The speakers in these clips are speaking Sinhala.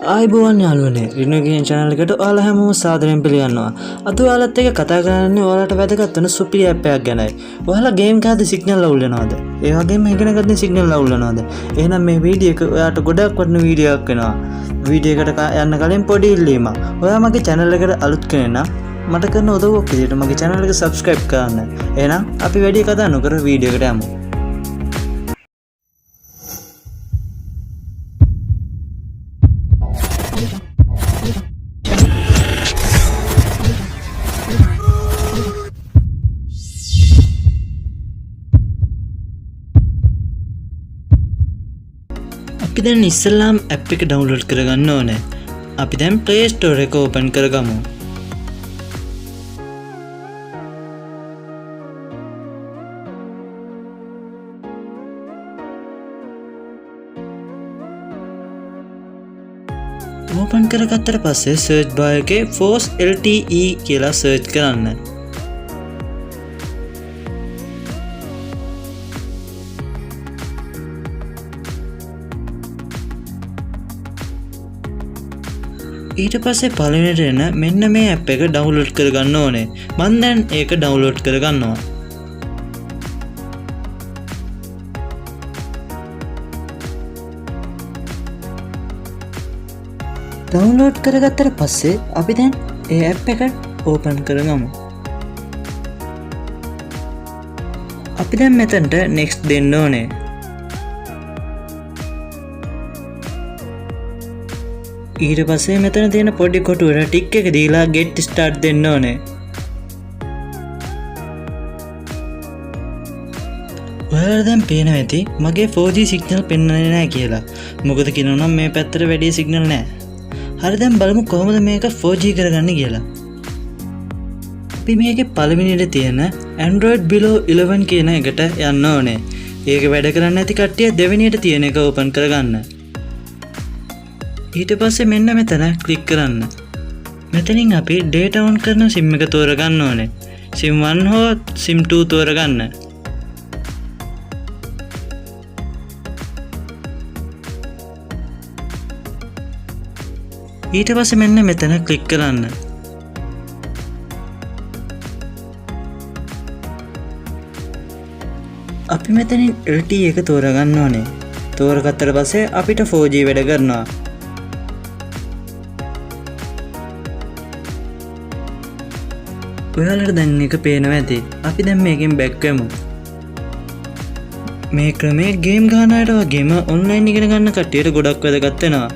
ආයිබෝවන් යාළුවනේ රිනු ගේ channel එකට ඔයාලා හැමෝම සාදරයෙන් පිළිගන්නවා. අද ඔයාලත් එක්ක කතා කරන්නේ ඔයාලට වැදගත් වෙන සුපිරි app එකක් ගැනයි. ඔයාලා game ගහද්දී signal අවුල් වෙනවද? ඒ වගේම ඉගෙන ගන්න signal අවුල් වෙනවද? එහෙනම් මේ වීඩියෝ එක ඔයාලට ගොඩක් වටින වීඩියෝ එකක් වෙනවා. වීඩියෝ එකට යන්න කලින් පොඩි ඉල්ලීමක්. ඔයා මගේ channel එකට අලුත් කෙනෙක් නම් මට කරන උදව්වක් විදිහට මගේ channel එක subscribe කරන්න. එහෙනම් අපි වැඩි කතා නොකර වීඩියෝ එකට යමු. අපි දැන් ඉස්සෙල්ලාම app එක download කරගන්න ඕනේ. අපි දැන් Play Store එක open කරගමු. open කරගත්තට පස්සේ search bar එකේ force lte කියලා search කරන්න. ඊට පස්සේ පළවෙනිට එන මෙන්න මේ app එක download කරගන්න ඕනේ. මම දැන් ඒක download කරගන්නවා. download කරගත්තට පස්සේ අපි දැන් ඒ app එක open කරගමු. අපි දැන් මෙතනට next දෙන්න ඕනේ. ඊට පස්සේ මෙතන තියෙන පොඩි කොටුවට ටික් එක දීලා get start දෙන්න ඕනේ. ඔයාලා දැන් පේනවා ඇති මගේ 4G සිග්නල් පෙන්වන්නේ නැහැ කියලා. මොකද කියනවා නම් මේ පැත්තට වැඩි සිග්නල් නැහැ. හරි දැන් බලමු කොහොමද මේක 4G කරගන්නේ කියලා. අපි මේකේ පළවෙනියට තියෙන Android below 11 කියන එකට යන්න ඕනේ. ඒක වැඩ කරන්නේ නැති කට්ටිය දෙවෙනියට තියෙන එක open කරගන්න. ඊට පස්සේ මෙන්න මෙතන ක්ලික් කරන්න. මෙතනින් අපි data on කරන SIM එක තෝරගන්න ඕනේ. SIM 1 හෝ SIM 2 තෝරගන්න. ඊට පස්සේ මෙන්න මෙතන ක්ලික් කරන්න. අපි මෙතනින් LTE එක තෝරගන්න ඕනේ. තෝරගත්තට පස්සේ අපිට 4G වැඩ කරනවා. ඔයාලට දැන් එක පේනවා ඇති. අපි දැන් මේකෙන් බැක් වෙමු. මේ ක්‍රමයේ ගේම් ගහන අයට වගේම ඔන්ලයින් ඉගෙන ගන්න කට්ටියට ගොඩක් වැදගත් වෙනවා.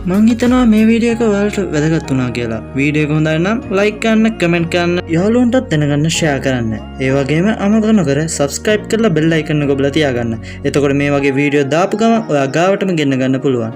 මං හිතනවා මේ වීඩියෝ එක ඔයාලට වැදගත් වුණා කියලා. වීඩියෝ එක හොඳයි නම් ලයික් කරන්න, කමෙන්ට් කරන්න, යාළුවන්ටත් දැනගන්න ෂෙයා කරන්න. ඒ වගේම අමතක නොකර subscribe කරලා bell icon එක ඔබලා තියාගන්න. එතකොට මේ වගේ වීඩියෝ දාපු ගමන් ඔයා ගාවටම ගෙන්න ගන්න පුළුවන්.